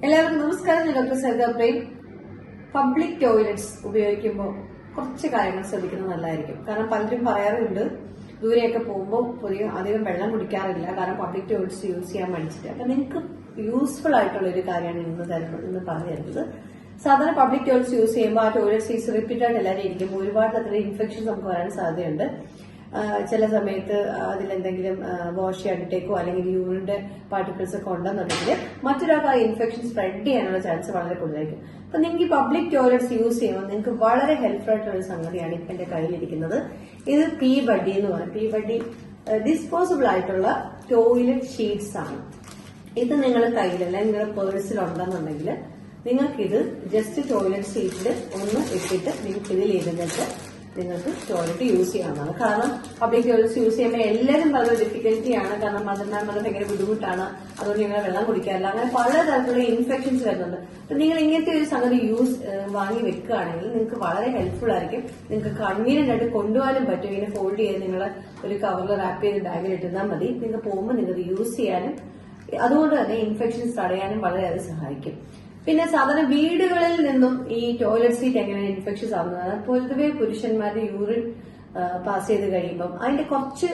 എല്ലാവർക്കും നമസ്കാരം. ഞാൻ doctor Saritha Prem. Public toilets ഉപയോഗിക്കുമ്പോൾ കുറച്ച് കാര്യങ്ങൾ ശ്രദ്ധിക്കുന്നത് നല്ലതായിരിക്കും. കാരണം പലരും പറയാറുണ്ട് ദൂരെയൊക്കെ പോകുമ്പോൾ പൊതുവെ അധികം വെള്ളം കുടിക്കാറില്ല, കാരണം പബ്ലിക് ടോയ്ലറ്റ്സ് യൂസ് ചെയ്യാൻ മടിച്ചിട്ട്. അപ്പൊ നിങ്ങൾക്ക് യൂസ്ഫുൾ ആയിട്ടുള്ള ഒരു കാര്യമാണ് ഇന്ന് പറഞ്ഞു തരുന്നത്. സാധാരണ പബ്ലിക് ടോയ്ലറ്റ്സ് യൂസ് ചെയ്യുമ്പോൾ ആ ടോയ്ലറ്റ് സീറ്റ്സ് റിപ്പീറ്റ് ആയിട്ട് എല്ലാവരും ഇരിക്കുമ്പോൾ ഒരുപാട് തരത്തിലുള്ള ഇൻഫെക്ഷൻസ് നമുക്ക് വരാൻ സാധ്യതയുണ്ട്. ചില സമയത്ത് അതിലെന്തെങ്കിലും വാഷ് ചെയ്യാനിട്ടേക്കോ അല്ലെങ്കിൽ യൂറിന്റെ പാർട്ടിക്കിൾസ് ഒക്കെ ഉണ്ടെന്നുണ്ടെങ്കിൽ മറ്റൊരാൾക്ക് ആ ഇൻഫെക്ഷൻ സ്പ്രെഡ് ചെയ്യാനുള്ള ചാൻസ് വളരെ കൂടുതലായിരിക്കും. അപ്പൊ നിങ്ങൾക്ക് ഈ പബ്ലിക് ടോയ്ലറ്റ്സ് യൂസ് ചെയ്യുമ്പോൾ നിങ്ങൾക്ക് വളരെ ഹെൽപ്ഫുൾ ആയിട്ടുള്ള ഒരു സംഗതിയാണ് ഇപ്പൊ എന്റെ കയ്യിലിരിക്കുന്നത്. ഇത് പി ബഡി എന്ന് പറയും. പി ബഡി ഡിസ്പോസിബിൾ ആയിട്ടുള്ള ടോയ്ലറ്റ് ഷീറ്റ്സ് ആണ്. ഇത് നിങ്ങളുടെ കയ്യിലല്ല, നിങ്ങളുടെ പേഴ്സിൽ ഉണ്ടെന്നുണ്ടെങ്കിൽ നിങ്ങൾക്കിത് ജസ്റ്റ് ടോയ്ലറ്റ് സീറ്റിൽ ഒന്ന് ഇട്ടിട്ട് നിങ്ങൾക്ക് ഇതിൽ ഇരുന്നിട്ട് നിങ്ങൾക്ക് ടോയ്ലറ്റ് യൂസ് ചെയ്യാവുന്നതാണ്. കാരണം പബ്ലിക് ടോയ്ലറ്റ്സ് യൂസ് ചെയ്യുമ്പോൾ എല്ലാവരും വളരെ ഡിഫിക്കൽറ്റിയാണ്. കാരണം മദർമാർ ഭയങ്കര ബുദ്ധിമുട്ടാണ്, അതുകൊണ്ട് നിങ്ങൾ വെള്ളം കുടിക്കാറില്ല, അങ്ങനെ പലതരത്തിലുള്ള ഇൻഫെക്ഷൻസ് വരുന്നുണ്ട്. അപ്പൊ നിങ്ങൾ ഇങ്ങനത്തെ ഒരു സംഗതി വാങ്ങി വെക്കുകയാണെങ്കിൽ നിങ്ങൾക്ക് വളരെ ഹെൽപ്ഫുൾ ആയിരിക്കും. നിങ്ങൾക്ക് കൺവീനിയന്റ് ആയിട്ട് കൊണ്ടുപോകാനും പറ്റും. ഇങ്ങനെ ഫോൾഡ് ചെയ്ത് നിങ്ങൾ ഒരു കവറിൽ റാപ്പ് ചെയ്ത് ബാഗിൽ ഇട്ടുന്നാൽ മതി. നിങ്ങൾക്ക് പോകുമ്പോൾ നിങ്ങൾക്ക് യൂസ് ചെയ്യാനും അതുകൊണ്ട് തന്നെ ഇൻഫെക്ഷൻസ് തടയാനും വളരെയധികം സഹായിക്കും. പിന്നെ സാധാരണ വീടുകളിൽ നിന്നും ഈ ടോയ്ലറ്റ് സീറ്റ് എങ്ങനെ ഇൻഫെക്ഷൻസ് ആവുന്നത്, പൊതുവെ പുരുഷന്മാരുടെ യൂറിൻ പാസ് ചെയ്ത് കഴിയുമ്പം അതിന്റെ കുറച്ച്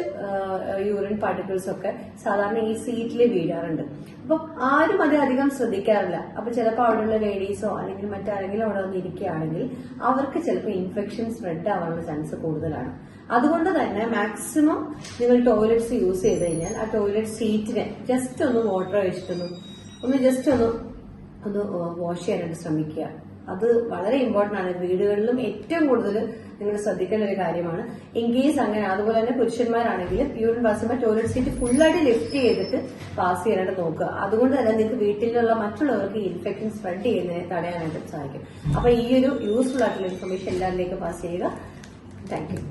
യൂറിൻ പാർട്ടിക്കിൾസ് ഒക്കെ സാധാരണ ഈ സീറ്റിൽ വീഴാറുണ്ട്. അപ്പം ആരും അത് അധികം ശ്രദ്ധിക്കാറില്ല. അപ്പൊ ചിലപ്പോൾ അവിടെയുള്ള ലേഡീസോ അല്ലെങ്കിൽ മറ്റാരെങ്കിലും അവിടെ വന്ന് ഇരിക്കുകയാണെങ്കിൽ അവർക്ക് ചിലപ്പോൾ ഇൻഫെക്ഷൻ സ്പ്രെഡ് ആവാനുള്ള ചാൻസ് കൂടുതലാണ്. അതുകൊണ്ട് തന്നെ മാക്സിമം നിങ്ങൾ ടോയ്ലറ്റ്സ് യൂസ് ചെയ്ത് കഴിഞ്ഞാൽ ആ ടോയ്ലറ്റ് സീറ്റിനെ ജസ്റ്റ് ഒന്ന് വാട്ടർ ഒഴിച്ചിട്ടൊന്ന് വാഷ് ചെയ്യാനായിട്ട് ശ്രമിക്കുക. അത് വളരെ ഇമ്പോർട്ടന്റ് ആണ്. വീടുകളിലും ഏറ്റവും കൂടുതൽ നിങ്ങൾ ശ്രദ്ധിക്കേണ്ട ഒരു കാര്യമാണ്. ഇൻ കേസ് അങ്ങനെ അതുപോലെ തന്നെ പുരുഷന്മാരാണെങ്കിലും യൂറിൻ പാസ് ചെയ്യുമ്പോൾ ടോയ്ലറ്റ് സീറ്റ് ഫുള്ളായിട്ട് ലിഫ്റ്റ് ചെയ്തിട്ട് പാസ് ചെയ്യാനായിട്ട് നോക്കുക. അതുകൊണ്ട് തന്നെ നിങ്ങൾക്ക് വീട്ടിലുള്ള മറ്റുള്ളവർക്ക് ഇൻഫെക്ഷൻ സ്പ്രെഡ് ചെയ്യുന്നതിനെ തടയാനായിട്ട് സാധിക്കും. അപ്പൊ ഈ ഒരു യൂസ്ഫുൾ ആയിട്ടുള്ള ഇൻഫർമേഷൻ എല്ലാവരിലേക്കും പാസ് ചെയ്യുക. Thank you.